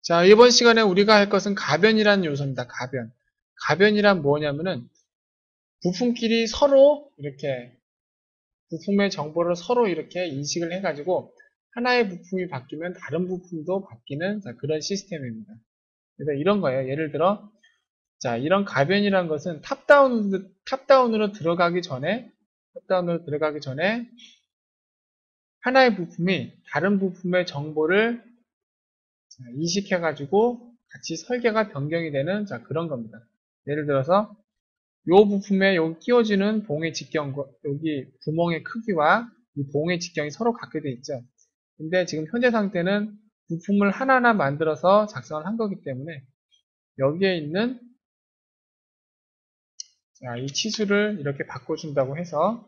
자, 이번 시간에 우리가 할 것은 가변이라는 요소입니다. 가변. 가변이란 뭐냐면은 부품끼리 서로 이렇게 부품의 정보를 서로 이렇게 인식을 해가지고 하나의 부품이 바뀌면 다른 부품도 바뀌는 그런 시스템입니다. 그래서 이런 거예요. 예를 들어 자, 이런 가변이란 것은 탑다운으로 들어가기 전에 하나의 부품이 다른 부품의 정보를 인식해가지고 같이 설계가 변경이 되는 그런 겁니다. 예를 들어서 이 부품에 여기 끼워지는 봉의 직경과 여기 구멍의 크기와 이 봉의 직경이 서로 같게 돼 있죠. 근데 지금 현재 상태는 부품을 하나하나 만들어서 작성을 한 거기 때문에 여기에 있는 이 치수를 이렇게 바꿔준다고 해서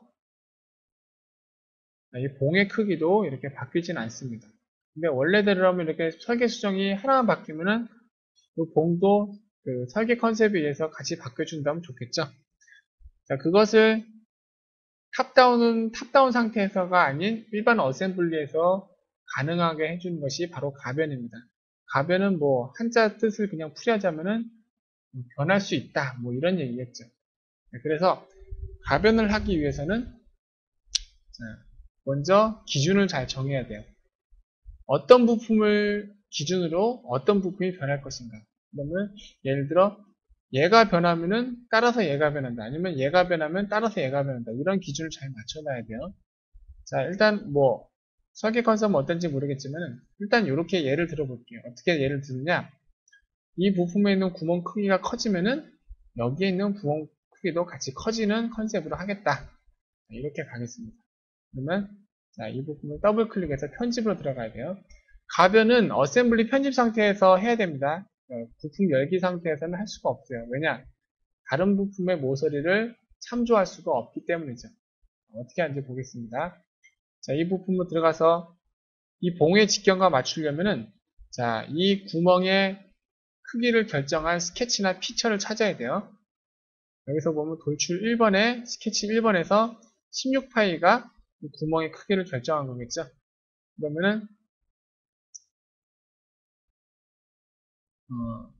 이 봉의 크기도 이렇게 바뀌진 않습니다. 근데 원래대로라면 이렇게 설계 수정이 하나만 바뀌면은 이 봉도 그 설계 컨셉에 의해서 같이 바꿔준다면 좋겠죠. 자, 그것을 탑다운 상태에서가 아닌 일반 어셈블리에서 가능하게 해주는 것이 바로 가변입니다. 가변은 뭐 한자 뜻을 그냥 풀이하자면은 변할 수 있다 뭐 이런 얘기겠죠. 그래서 가변을 하기 위해서는 먼저 기준을 잘 정해야 돼요. 어떤 부품을 기준으로 어떤 부품이 변할 것인가. 그러면 예를 들어 얘가 변하면은 따라서 얘가 변한다. 아니면 얘가 변하면 따라서 얘가 변한다. 이런 기준을 잘 맞춰놔야 돼요. 자, 일단 뭐 설계 컨셉은 어떤지 모르겠지만 일단 이렇게 예를 들어볼게요. 어떻게 예를 들느냐? 이 부품에 있는 구멍 크기가 커지면은 여기에 있는 구멍 크기도 같이 커지는 컨셉으로 하겠다. 이렇게 가겠습니다. 그러면 자, 이 부분을 더블 클릭해서 편집으로 들어가야 돼요. 가변은 어셈블리 편집 상태에서 해야 됩니다. 부품 열기 상태에서는 할 수가 없어요. 왜냐? 다른 부품의 모서리를 참조할 수가 없기 때문이죠. 어떻게 하는지 보겠습니다. 자, 이 부품으로 들어가서 이 봉의 직경과 맞추려면은 자, 이 구멍의 크기를 결정할 스케치나 피처를 찾아야 돼요. 여기서 보면 돌출 1번에 스케치 1번에서 16파이가 구멍의 크기를 결정한 거겠죠. 그러면은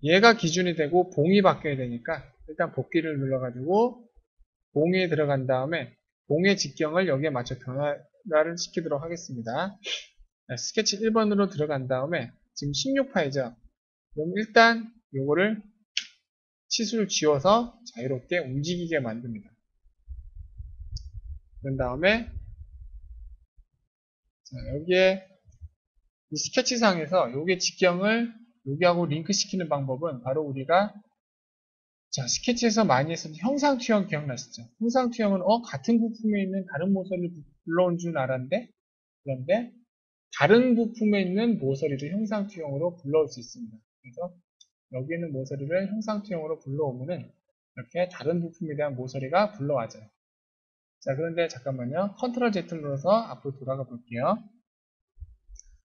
얘가 기준이 되고 봉이 바뀌어야 되니까 일단 복귀를 눌러가지고 봉에 들어간 다음에 봉의 직경을 여기에 맞춰 변화를 시키도록 하겠습니다. 스케치 1번으로 들어간 다음에 지금 16파이죠. 그럼 일단 요거를 치수를 지워서 자유롭게 움직이게 만듭니다. 그런 다음에 여기에 이 스케치상에서 요게 직경을 여기하고 링크시키는 방법은 바로 우리가 자, 스케치에서 많이 했었던 형상투영 기억나시죠? 형상투영은 같은 부품에 있는 다른 모서리를 불러온 줄 알았는데 그런데 다른 부품에 있는 모서리를 형상투영으로 불러올 수 있습니다. 그래서 여기 있는 모서리를 형상투영으로 불러오면은 이렇게 다른 부품에 대한 모서리가 불러와져요. 자, 그런데 잠깐만요. 컨트롤 Z를 눌러서 앞으로 돌아가 볼게요.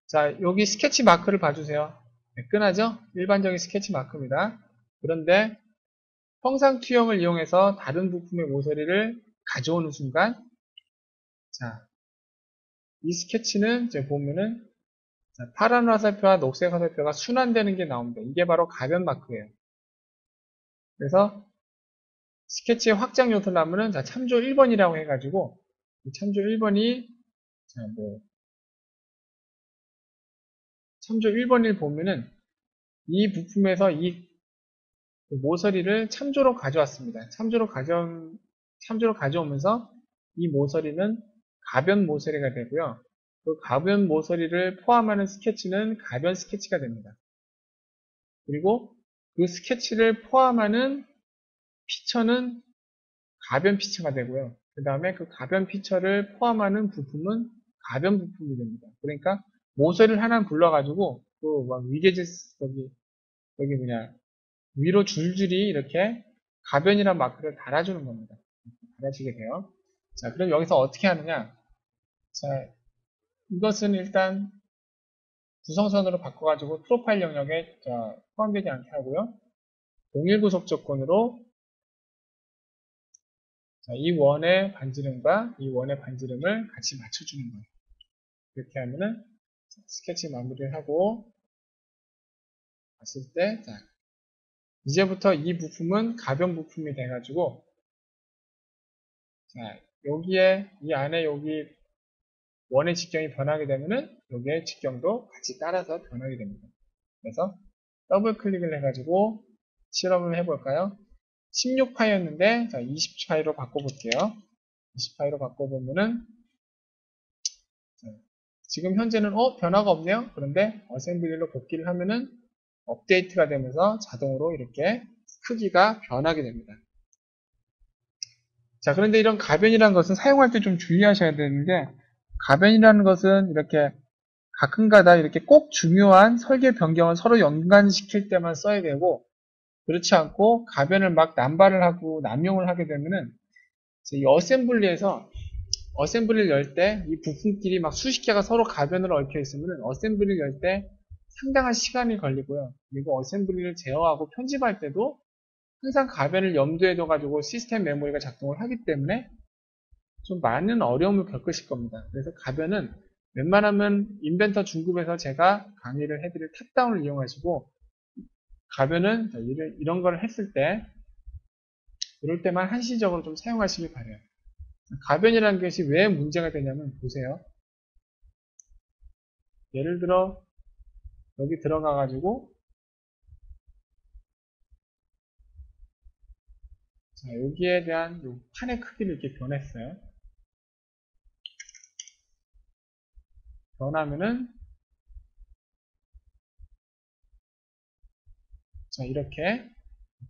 자, 여기 스케치 마크를 봐주세요. 매끈하죠? 일반적인 스케치 마크입니다. 그런데 형상투영을 이용해서 다른 부품의 모서리를 가져오는 순간 자, 이 스케치는 이제 보면은 자, 파란 화살표와 녹색 화살표가 순환되는 게 나옵니다. 이게 바로 가변 마크예요. 그래서 스케치의 확장 요소 나무는 자, 참조 1번이라고 해가지고 참조 1번이 자, 뭐 참조 1번을 보면은 이 부품에서 이 모서리를 참조로 가져왔습니다. 참조로 가져오면서 이 모서리는 가변 모서리가 되고요. 그 가변 모서리를 포함하는 스케치는 가변 스케치가 됩니다. 그리고 그 스케치를 포함하는 피처는 가변 피처가 되고요. 그 다음에 그 가변 피처를 포함하는 부품은 가변 부품이 됩니다. 그러니까 모서리를 하나 불러가지고 그 막 위계질 여기 뭐냐 위로 줄줄이 이렇게 가변이란 마크를 달아주는 겁니다. 달아지게 돼요. 자, 그럼 여기서 어떻게 하느냐? 자, 이것은 일단 구성선으로 바꿔가지고 프로파일 영역에 포함되지 않게 하고요. 동일 구속 조건으로 이 원의 반지름과 이 원의 반지름을 같이 맞춰주는 거예요. 이렇게 하면은 스케치 마무리를 하고 봤을 때, 자, 이제부터 이 부품은 가변 부품이 돼가지고, 자, 여기에, 이 안에 여기 원의 직경이 변하게 되면은, 여기의 직경도 같이 따라서 변하게 됩니다. 그래서 더블 클릭을 해가지고 실험을 해볼까요? 16파이였는데, 자, 20파이로 바꿔볼게요. 20파이로 바꿔보면은, 자, 지금 현재는, 변화가 없네요? 그런데 어셈블리로 복귀를 하면은, 업데이트가 되면서 자동으로 이렇게 크기가 변하게 됩니다. 자, 그런데 이런 가변이라는 것은 사용할 때 좀 주의하셔야 되는 게, 가변이라는 것은 이렇게 가끔가다 이렇게 꼭 중요한 설계 변경을 서로 연관시킬 때만 써야 되고, 그렇지 않고 가변을 막 남발을 하고 남용을 하게 되면은 이 어셈블리를 열 때 이 부품끼리 막 수십 개가 서로 가변으로 얽혀 있으면은 어셈블리를 열 때 상당한 시간이 걸리고요. 그리고 어셈블리를 제어하고 편집할 때도 항상 가변을 염두에 둬가지고 시스템 메모리가 작동을 하기 때문에 좀 많은 어려움을 겪으실 겁니다. 그래서 가변은 웬만하면 인벤터 중급에서 제가 강의를 해드릴 탑다운을 이용하시고, 가변은 이런 걸 했을 때 이럴 때만 한시적으로 좀 사용하시길 바래요. 가변이라는 것이 왜 문제가 되냐면 보세요. 예를 들어 여기 들어가 가지고, 자, 여기에 대한 요 판의 크기를 이렇게 변했어요. 변하면은, 자, 이렇게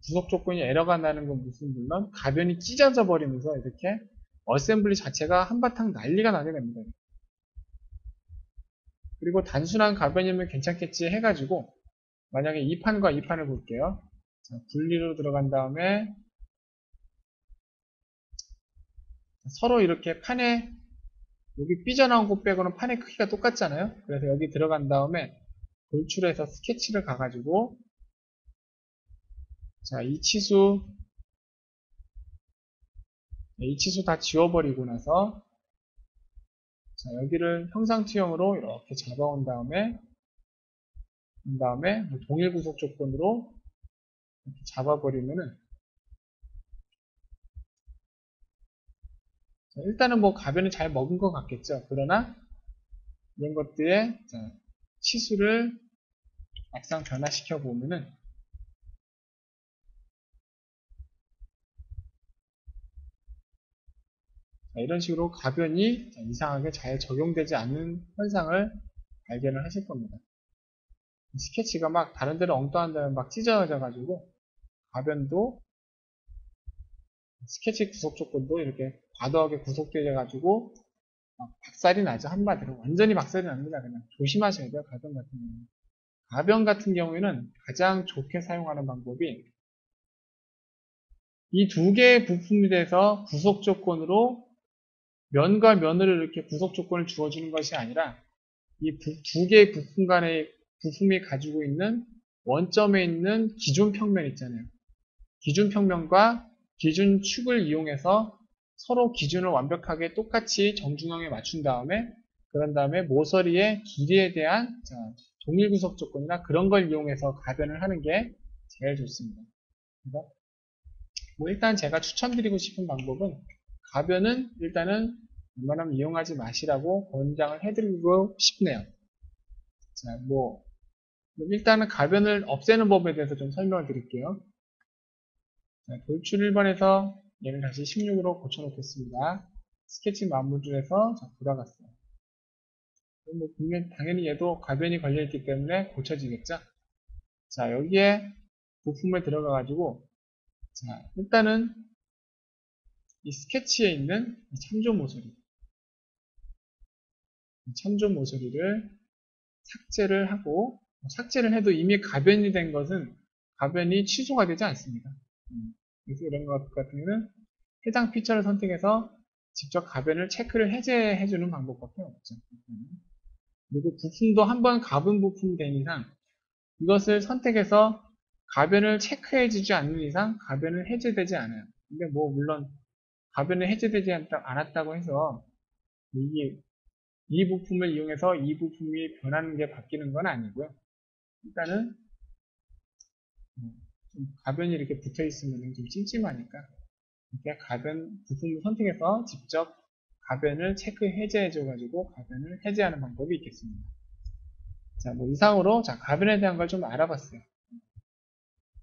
부속 조건이 에러가 나는 건 무슨, 물론 가변이 찢어져 버리면서 이렇게 어셈블리 자체가 한바탕 난리가 나게 됩니다. 그리고 단순한 가변이면 괜찮겠지 해가지고, 만약에 이 판과 이 판을 볼게요. 자, 분리로 들어간 다음에 서로 이렇게 판에 여기 삐져나온 곳 빼고는 판의 크기가 똑같잖아요. 그래서 여기 들어간 다음에 돌출해서 스케치를 가가지고, 자, 이 치수 다 지워버리고 나서, 자, 여기를 형상투영으로 이렇게 잡아온 다음에, 뭐 동일 구속 조건으로 이렇게 잡아버리면은, 자, 일단은 뭐 가변을 잘 먹은 것 같겠죠. 그러나 이런 것들의, 자, 치수를 막상 변화시켜 보면은, 자, 이런 식으로 가변이 이상하게 잘 적용되지 않는 현상을 발견을 하실 겁니다. 스케치가 막 다른 데는 엉뚱한 데는 막 찢어져 가지고, 가변도 스케치 구속 조건도 이렇게 과도하게 구속되어 가지고 박살이 나죠. 한마디로 완전히 박살이 납니다. 그냥 조심하셔야 돼요. 가변 같은 경우는. 가변 같은 경우에는 가장 좋게 사용하는 방법이 이 두 개의 부품에 대해서 구속 조건으로 면과 면으로 이렇게 구속 조건을 주어주는 것이 아니라 이 두 개의 부품 간의 부품이 가지고 있는 원점에 있는 기존 평면 있잖아요. 기준 평면과 기준 축을 이용해서 서로 기준을 완벽하게 똑같이 정중앙에 맞춘 다음에, 그런 다음에 모서리의 길이에 대한 동일 구속 조건이나 그런 걸 이용해서 가변을 하는 게 제일 좋습니다. 그래서 뭐 일단 제가 추천드리고 싶은 방법은, 가변은 일단은 웬만하면 이용하지 마시라고 권장을 해드리고 싶네요. 자, 뭐 일단은 가변을 없애는 법에 대해서 좀 설명을 드릴게요. 자, 돌출 1번에서 얘를 다시 16으로 고쳐놓겠습니다. 스케치 마무리해서 돌아갔어요. 뭐 당연히 얘도 가변이 걸려있기 때문에 고쳐지겠죠? 자, 여기에 부품을 들어가가지고, 자, 일단은 이 스케치에 있는 이 참조 모서리를 삭제를 하고, 삭제를 해도 이미 가변이 된 것은 가변이 취소가 되지 않습니다. 그래서 이런 것 같은 경우는 해당 피처를 선택해서 직접 가변을 체크를 해제해주는 방법밖에 없죠. 그리고 부품도 한번 가분 부품이 된 이상 이것을 선택해서 가변을 체크해주지 않는 이상 가변은 해제되지 않아요. 근데 뭐 물론 가변이 해제되지 않았다고 해서 이 부품을 이용해서 이 부품이 변하는 게 바뀌는 건 아니고요. 일단은 좀 가변이 이렇게 붙어 있으면 좀 찜찜하니까 이렇게 가변 부품을 선택해서 직접 가변을 체크 해제해 줘가지고 가변을 해제하는 방법이 있겠습니다. 자, 뭐 이상으로 자 가변에 대한 걸 좀 알아봤어요.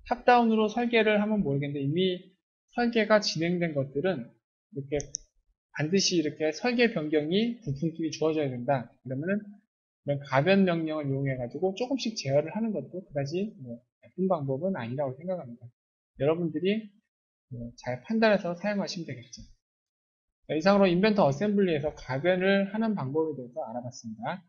탑다운으로 설계를 하면 모르겠는데 이미 설계가 진행된 것들은 이렇게 반드시 이렇게 설계 변경이 부품끼리 주어져야 된다. 그러면은 이런 가변 명령을 이용해 가지고 조금씩 제어를 하는 것도 그다지 뭐 나쁜 방법은 아니라고 생각합니다. 여러분들이 잘 판단해서 사용하시면 되겠죠. 자, 이상으로 인벤터 어셈블리에서 가변을 하는 방법에 대해서 알아봤습니다.